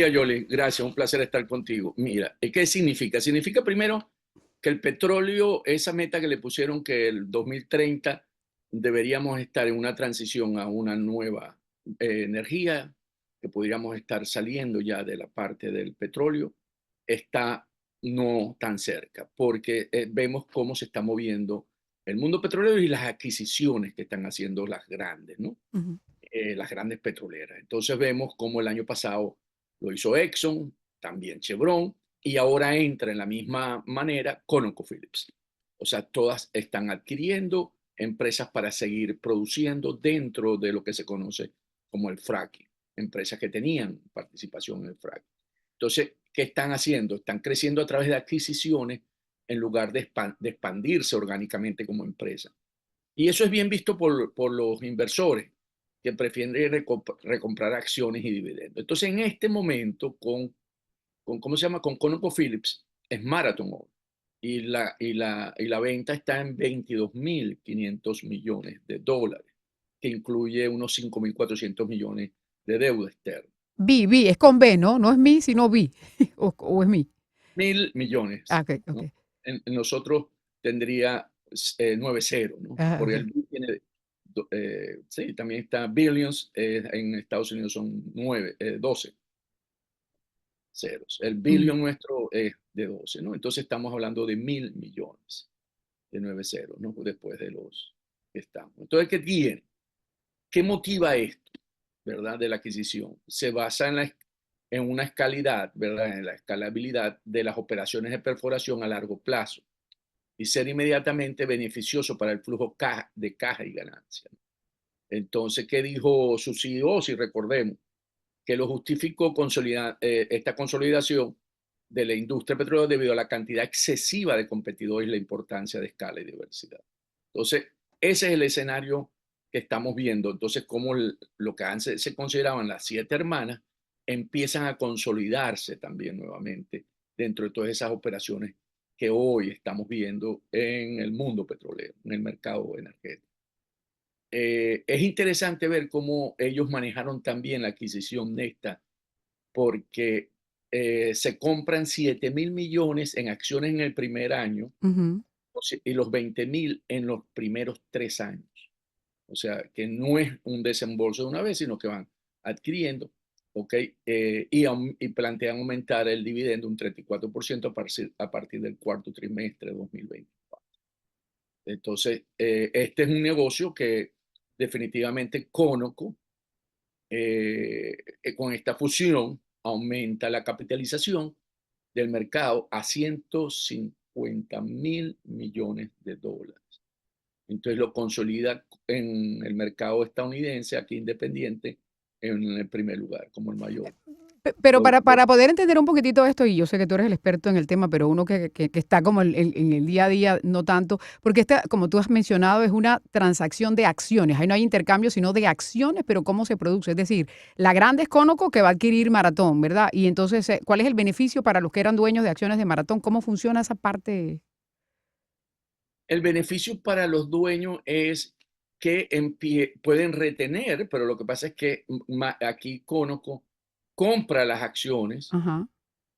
Yoli, gracias, un placer estar contigo. Mira, ¿qué significa? Significa primero que el petróleo, esa meta que le pusieron que el 2030 deberíamos estar en una transición a una nueva energía, que podríamos estar saliendo ya de la parte del petróleo, está no tan cerca, porque vemos cómo se está moviendo el mundo petrolero y las adquisiciones que están haciendo las grandes, ¿no? Ujú. Las grandes petroleras. Entonces vemos cómo el año pasado lo hizo Exxon, también Chevron, y ahora entra en la misma manera ConocoPhillips. O sea, todas están adquiriendo empresas para seguir produciendo dentro de lo que se conoce como el fracking, empresas que tenían participación en el fracking. Entonces, ¿qué están haciendo? Están creciendo a través de adquisiciones en lugar de expandirse orgánicamente como empresa. Y eso es bien visto por los inversores que prefieren recomprar acciones y dividendos. Entonces, en este momento, ¿cómo se llama? Con ConocoPhillips, es Marathon hoy. Y la venta está en 22.500 millones de dólares, que incluye unos 5.400 millones de deuda externa. Vi, es con B, ¿no? No es mi, sino vi. O es mi. 1.000 millones, Ok, ok. ¿no? En nosotros tendría 9-0, ¿no? Ah, Porque el ok. BI tiene, sí, también está billions, en Estados Unidos son 12 ceros. El Mm. billion nuestro es de 12, ¿no? Entonces estamos hablando de 1.000 millones de 9 ceros, ¿no? Después de los que estamos. Entonces, ¿qué tiene? ¿Qué motiva esto, verdad, de la adquisición? Se basa en una escalidad, ¿verdad? En la escalabilidad de las operaciones de perforación a largo plazo y ser inmediatamente beneficioso para el flujo de caja y ganancia. Entonces, ¿qué dijo su CEO? Si recordemos, que lo justificó esta consolidación de la industria petrolera debido a la cantidad excesiva de competidores y la importancia de escala y diversidad. Entonces, ese es el escenario que estamos viendo. Entonces, cómo lo que antes se consideraban las siete hermanas empiezan a consolidarse también nuevamente dentro de todas esas operaciones que hoy estamos viendo en el mundo petrolero, en el mercado energético. Es interesante ver cómo ellos manejaron también la adquisición neta, porque se compran 7.000 millones en acciones en el primer año, Ujú. y los 20.000 en los primeros 3 años. O sea, que no es un desembolso de una vez, sino que van adquiriendo, ¿ok? Y plantean aumentar el dividendo un 34% a partir del cuarto trimestre de 2024. Entonces, este es un negocio que definitivamente Conoco, con esta fusión, aumenta la capitalización del mercado a 150.000 millones de dólares. Entonces lo consolida en el mercado estadounidense, aquí independiente, en el primer lugar, como el mayor. Pero para poder entender un poquitito esto, y yo sé que tú eres el experto en el tema, pero uno que está como en el día a día, no tanto, porque esta, como tú has mencionado, es una transacción de acciones. Ahí no hay intercambio, sino de acciones, pero ¿cómo se produce? Es decir, la grande es Conoco que va a adquirir Maratón, ¿verdad? Y entonces, ¿cuál es el beneficio para los que eran dueños de acciones de Maratón? ¿Cómo funciona esa parte? El beneficio para los dueños es que pueden retener, pero lo que pasa es que aquí Conoco compra las acciones Ajá.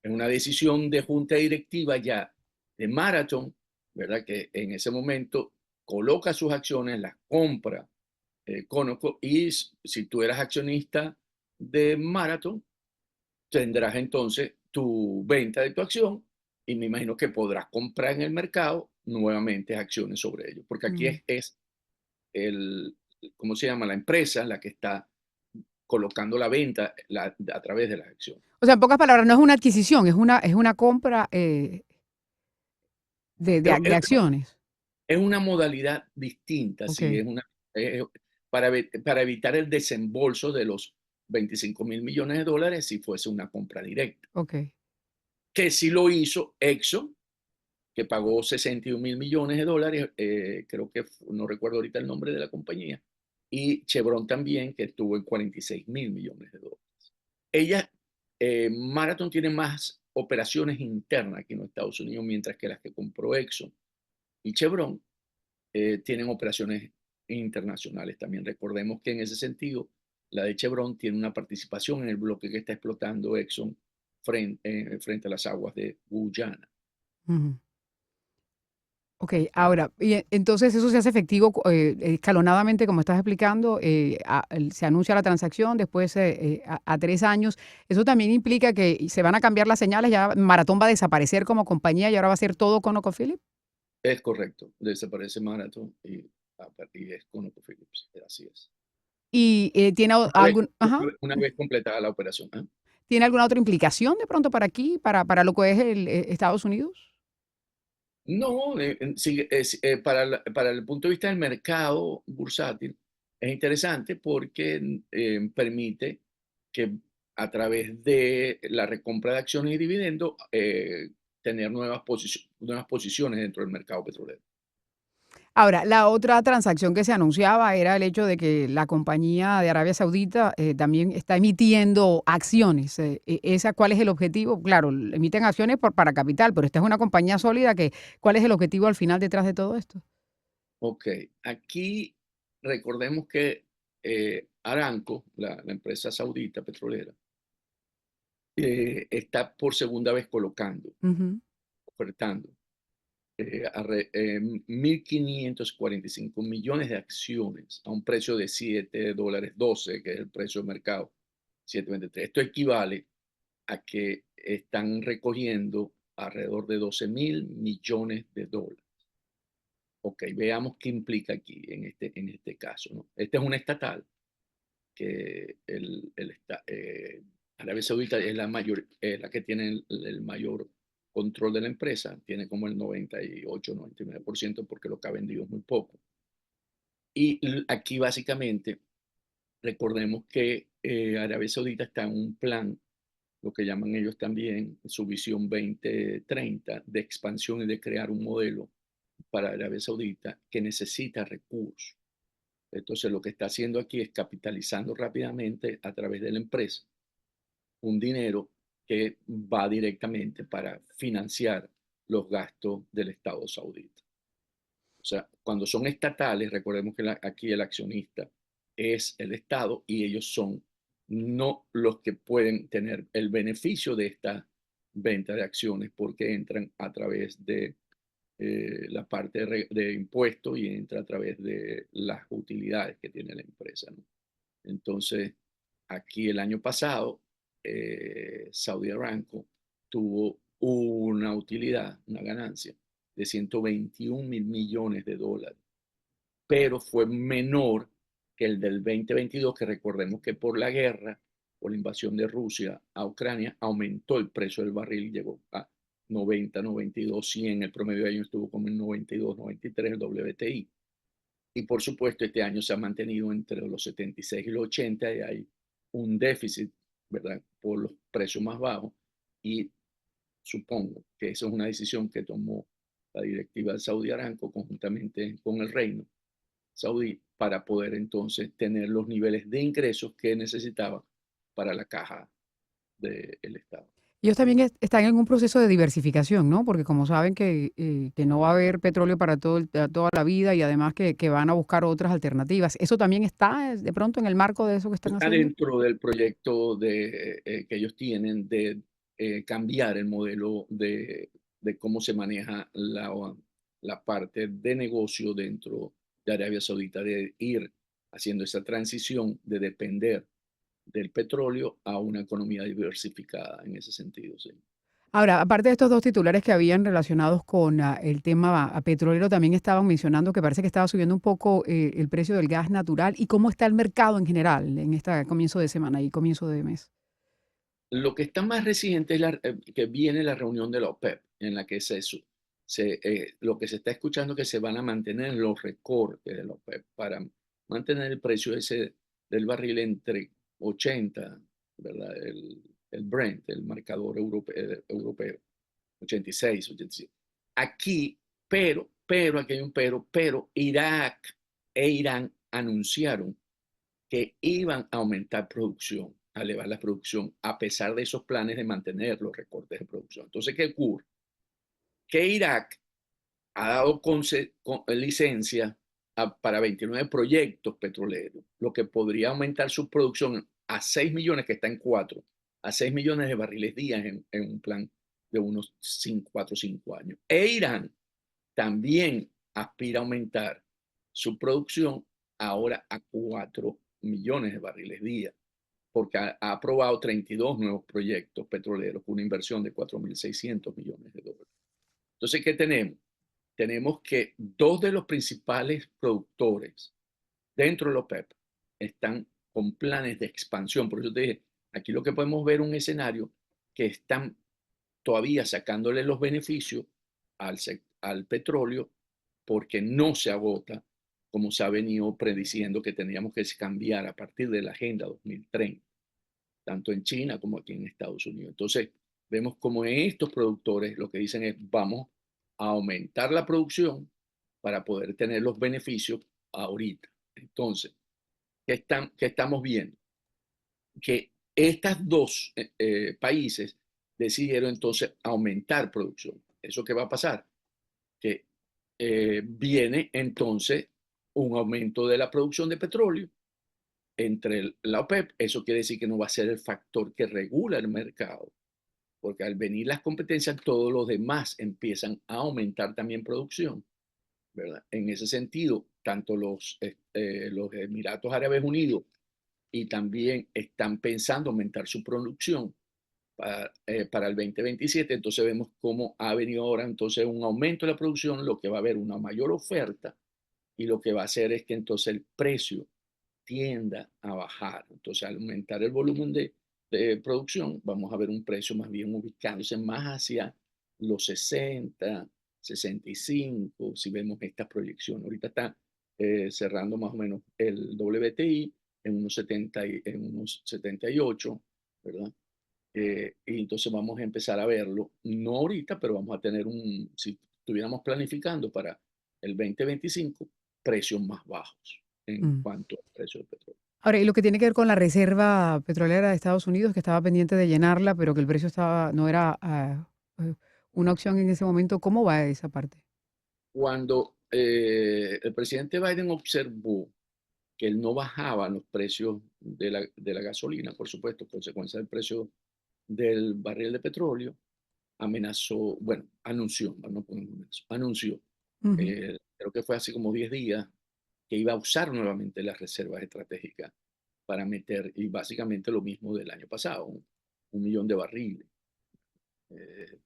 en una decisión de junta directiva ya de Marathon, ¿verdad? Que en ese momento coloca sus acciones, las compra Conoco, y si tú eras accionista de Marathon, tendrás entonces tu venta de tu acción y me imagino que podrás comprar en el mercado nuevamente acciones sobre ello, porque aquí Mm. es el, ¿cómo se llama? La empresa la que está colocando la venta a través de las acciones. O sea, en pocas palabras, no es una adquisición, es una compra Es, de es- acciones. es una modalidad distinta, Ok, sí, para evitar el desembolso de los 25.000 millones de dólares si fuese una compra directa, ok. que sí lo hizo Exxon, que pagó 61.000 millones de dólares, creo que no recuerdo ahorita el nombre de la compañía, y Chevron también, que estuvo en 46.000 millones de dólares. Ella, Marathon tiene más operaciones internas aquí en los Estados Unidos, mientras que las que compró Exxon y Chevron tienen operaciones internacionales también. Recordemos que en ese sentido, la de Chevron tiene una participación en el bloque que está explotando Exxon frente a las aguas de Guyana. Ujú. Ok, ahora, entonces eso se hace efectivo escalonadamente, como estás explicando, se anuncia la transacción, después a 3 años. Eso también implica que se van a cambiar las señales, ya Maratón va a desaparecer como compañía y ahora va a ser todo ConocoPhillips. Es correcto, desaparece Marathon y es ConocoPhillips, así es. ¿Y Una vez completada la operación. ¿Ah? tiene alguna otra implicación de pronto para aquí, para lo que es Estados Unidos? No, sí, para el punto de vista del mercado bursátil, es interesante porque permite que a través de la recompra de acciones y dividendos, tener nuevas posiciones dentro del mercado petrolero. Ahora, la otra transacción que se anunciaba era el hecho de que la compañía de Arabia Saudita también está emitiendo acciones. ¿Cuál es el objetivo? Claro, emiten acciones para capital, pero esta es una compañía sólida que, ¿cuál es el objetivo al final detrás de todo esto? Ok, aquí recordemos que Aramco, la empresa saudita petrolera, está por segunda vez Ujú. ofertando 1.545 millones de acciones a un precio de $7.12, que es el precio de mercado, 7.23. Esto equivale a que están recogiendo alrededor de 12.000 millones de dólares. Ok, veamos qué implica aquí en este caso, ¿no? Este es un estatal que Arabia Saudita es la que tiene el mayor control de la empresa, tiene como el 98-99% porque lo que ha vendido es muy poco. Y aquí básicamente recordemos que Arabia Saudita está en un plan, lo que llaman ellos también su visión 2030 de expansión y de crear un modelo para Arabia Saudita que necesita recursos. Entonces lo que está haciendo aquí es capitalizando rápidamente a través de la empresa un dinero que va directamente para financiar los gastos del Estado saudita. O sea, cuando son estatales, recordemos que aquí el accionista es el Estado y ellos son no los que pueden tener el beneficio de esta venta de acciones porque entran a través de la parte de impuestos y entra a través de las utilidades que tiene la empresa, ¿no? Entonces, aquí el año pasado, Saudi Aramco tuvo una utilidad, una ganancia de 121.000 millones de dólares, pero fue menor que el del 2022, que recordemos que por la guerra, por la invasión de Rusia a Ucrania, aumentó el precio del barril, llegó a 90, 92, 100, el promedio de año estuvo como en 92, 93 el WTI. Y por supuesto, este año se ha mantenido entre los 76 y los 80 y hay un déficit, ¿verdad? Por los precios más bajos. Y supongo que esa es una decisión que tomó la directiva de Saudi Aramco conjuntamente con el Reino Saudí para poder entonces tener los niveles de ingresos que necesitaba para la caja del Estado. Ellos también están en un proceso de diversificación, ¿no? Porque como saben que no va a haber petróleo para toda la vida y además que van a buscar otras alternativas. ¿Eso también está de pronto en el marco de eso que están Está haciendo? dentro del proyecto que ellos tienen de cambiar el modelo de cómo se maneja la parte de negocio dentro de Arabia Saudita, de ir haciendo esa transición de depender del petróleo a una economía diversificada en ese sentido, sí. Ahora, aparte de estos dos titulares que habían relacionados con el tema petrolero, también estaban mencionando que parece que estaba subiendo un poco el precio del gas natural y cómo está el mercado en general en este comienzo de semana y comienzo de mes. Lo que está más reciente es que viene la reunión de la OPEP, en la que lo que se está escuchando es que se van a mantener los recortes de la OPEP para mantener el precio ese del barril entre 80, ¿verdad? El Brent, el marcador europeo, 86, 87. Aquí, aquí hay un pero Irak e Irán anunciaron que iban a aumentar producción, a elevar la producción, a pesar de esos planes de mantener los recortes de producción. Entonces, ¿qué ocurre? Que Irak ha dado licencia para 29 proyectos petroleros, lo que podría aumentar su producción a 6 millones, que está en 4, a 6 millones de barriles día en un plan de unos 4 o 5 años. E Irán también aspira a aumentar su producción ahora a 4 millones de barriles día, porque ha aprobado 32 nuevos proyectos petroleros con una inversión de 4.600 millones de dólares. Entonces, ¿qué tenemos? Tenemos que dos de los principales productores dentro de la OPEP están con planes de expansión. Por eso te dije, aquí lo que podemos ver un escenario que están todavía sacándole los beneficios al petróleo porque no se agota, como se ha venido prediciendo que tendríamos que cambiar a partir de la Agenda 2030, tanto en China como aquí en Estados Unidos. Entonces, vemos como estos productores lo que dicen es, vamos a aumentar la producción para poder tener los beneficios ahorita. Entonces, ¿qué estamos viendo? Que estos dos países decidieron entonces aumentar producción. ¿Eso qué va a pasar? Que viene entonces un aumento de la producción de petróleo entre la OPEP. Eso quiere decir que no va a ser el factor que regula el mercado, porque al venir las competencias, todos los demás empiezan a aumentar también producción, ¿verdad? En ese sentido, tanto los Emiratos Árabes Unidos y también están pensando aumentar su producción para el 2027. Entonces vemos cómo ha venido ahora entonces un aumento de la producción, lo que va a haber una mayor oferta y lo que va a hacer es que entonces el precio tienda a bajar. Entonces al aumentar el volumen de producción, vamos a ver un precio más bien ubicándose más hacia los 60, 65, si vemos esta proyección. Ahorita está cerrando más o menos el WTI en unos 70, en unos 78, ¿verdad? Y entonces vamos a empezar a verlo, no ahorita, pero vamos a tener si estuviéramos planificando para el 2025, precios más bajos en Mm. cuanto al precio del petróleo. Ahora, y lo que tiene que ver con la reserva petrolera de Estados Unidos, que estaba pendiente de llenarla, pero que el precio no era eh, una opción en ese momento, ¿cómo va esa parte? Cuando el presidente Biden observó que él no bajaba los precios de la gasolina, por supuesto, consecuencia del precio del barril de petróleo, amenazó, bueno, anunció, no podemos anunció, Ujú. creo que fue hace como 10 días, que iba a usar nuevamente las reservas estratégicas para meter, y básicamente lo mismo del año pasado, 1 millón de barriles. Eh,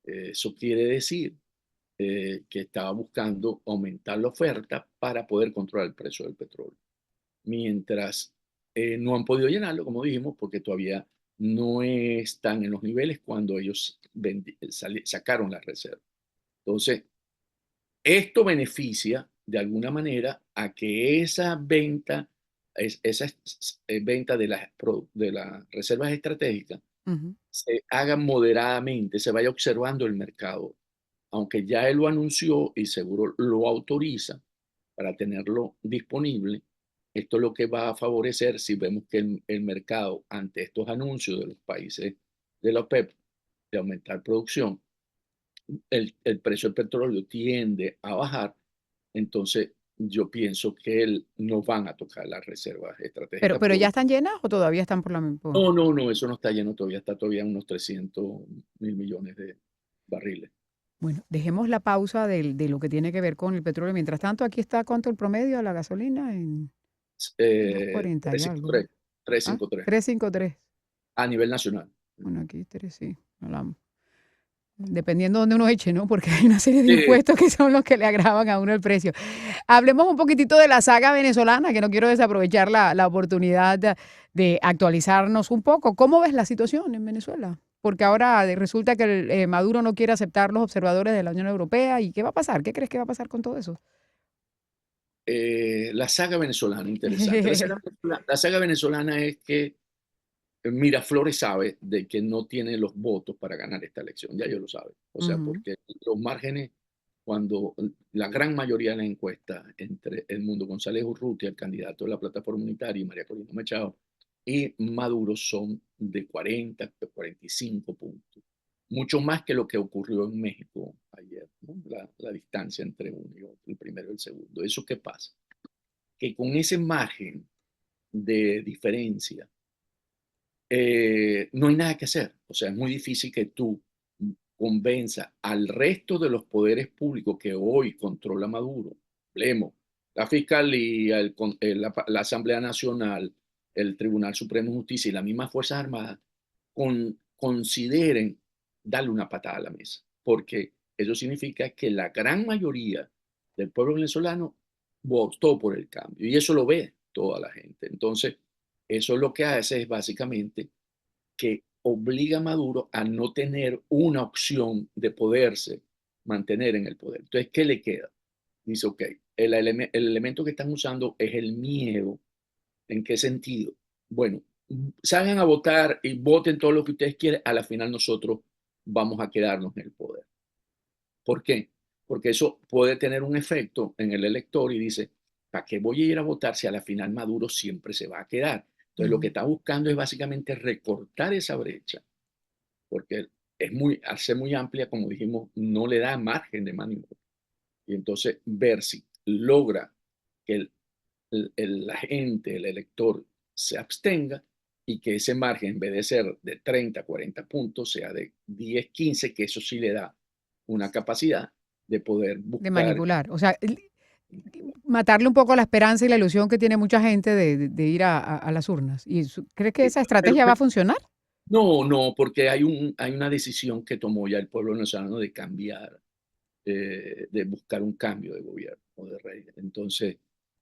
Eso quiere decir que estaba buscando aumentar la oferta para poder controlar el precio del petróleo. Mientras no han podido llenarlo, como dijimos, porque todavía no están en los niveles cuando ellos sacaron la reserva. Entonces, esto beneficia de alguna manera a que esa venta, esa venta de las reservas estratégicas Ujú. se haga moderadamente, se vaya observando el mercado, aunque ya él lo anunció y seguro lo autoriza para tenerlo disponible. Esto es lo que va a favorecer si vemos que el mercado, ante estos anuncios de los países de la OPEP de aumentar producción, el precio del petróleo tiende a bajar. Entonces yo pienso que no van a tocar las reservas Pero, estratégicas. pero ¿ya están llenas o todavía están por la No, no, no, eso no está lleno todavía, está todavía en unos 300.000 millones de barriles. Bueno, dejemos la pausa de lo que tiene que ver con el petróleo. Mientras tanto, aquí está cuánto el promedio de la gasolina en 2.40 y algo, ¿no? 353, Ah, 353 3.53. a nivel nacional. Bueno, aquí 3, sí. Hablamos. Dependiendo de dónde uno eche, ¿no? Porque hay una serie de Sí, impuestos que son los que le agravan a uno el precio. Hablemos un poquitito de la saga venezolana, que no quiero desaprovechar la oportunidad de actualizarnos un poco. ¿Cómo ves la situación en Venezuela? Porque ahora resulta que Maduro no quiere aceptar los observadores de la Unión Europea. ¿Y qué va a pasar? ¿Qué crees que va a pasar con todo eso? la saga venezolana, interesante. La saga venezolana es que Miraflores sabe de que no tiene los votos para ganar esta elección, ya yo lo sabe. O sea, Ujú. porque los márgenes, cuando la gran mayoría de las encuestas entre Edmundo González Urrutia, el candidato de la plataforma unitaria, y María Corina Machado, y Maduro son de 40, de 45 puntos. Mucho más que lo que ocurrió en México ayer, ¿no? La distancia entre uno y otro, el primer primero y el segundo. ¿Eso qué pasa? Que con ese margen de diferencia, no hay nada que hacer. O sea, es muy difícil que tú convenza al resto de los poderes públicos que hoy controla Maduro, hablemos, la Fiscalía, la Asamblea Nacional, el Tribunal Supremo de Justicia y las mismas Fuerzas Armadas, consideren darle una patada a la mesa, porque eso significa que la gran mayoría del pueblo venezolano votó por el cambio y eso lo ve toda la gente. Entonces, eso lo que hace es básicamente que obliga a Maduro a no tener una opción de poderse mantener en el poder. Entonces, ¿qué le queda? Dice, ok, el elemento que están usando es el miedo. ¿En qué sentido? Bueno, salgan a votar y voten todo lo que ustedes quieren, a la final nosotros vamos a quedarnos en el poder. ¿Por qué? Porque eso puede tener un efecto en el elector y dice, ¿para qué voy a ir a votar si a la final Maduro siempre se va a quedar? Entonces lo que está buscando es básicamente recortar esa brecha, porque al ser muy amplia, como dijimos, no le da margen de maniobra. Y entonces ver si logra que la gente, el elector, se abstenga y que ese margen, en vez de ser de 30, 40 puntos, sea de 10, 15, que eso sí le da una capacidad de poder De buscar. manipular. O sea, matarle un poco la esperanza y la ilusión que tiene mucha gente de ir a las urnas. ¿Y crees que esa Pero, estrategia va a funcionar? no, no, porque hay una decisión que tomó ya el pueblo venezolano de cambiar, de buscar un cambio de gobierno o de rey. Entonces,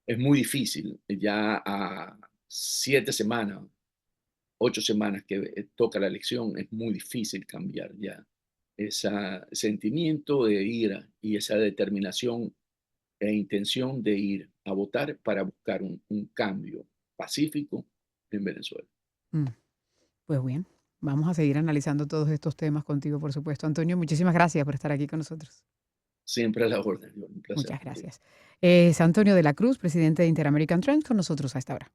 es muy difícil. Ya a 7 semanas, 8 semanas que toca la elección, es muy difícil cambiar ya ese sentimiento de ira y esa determinación e intención de ir a votar para buscar un cambio pacífico en Venezuela. Mm, Pues bien, vamos a seguir analizando todos estos temas contigo, por supuesto. Antonio, muchísimas gracias por estar aquí con nosotros. Siempre a la orden, un placer Muchas contigo. gracias. Es Antonio de la Cruz, presidente de Interamerican Trends, con nosotros a esta hora.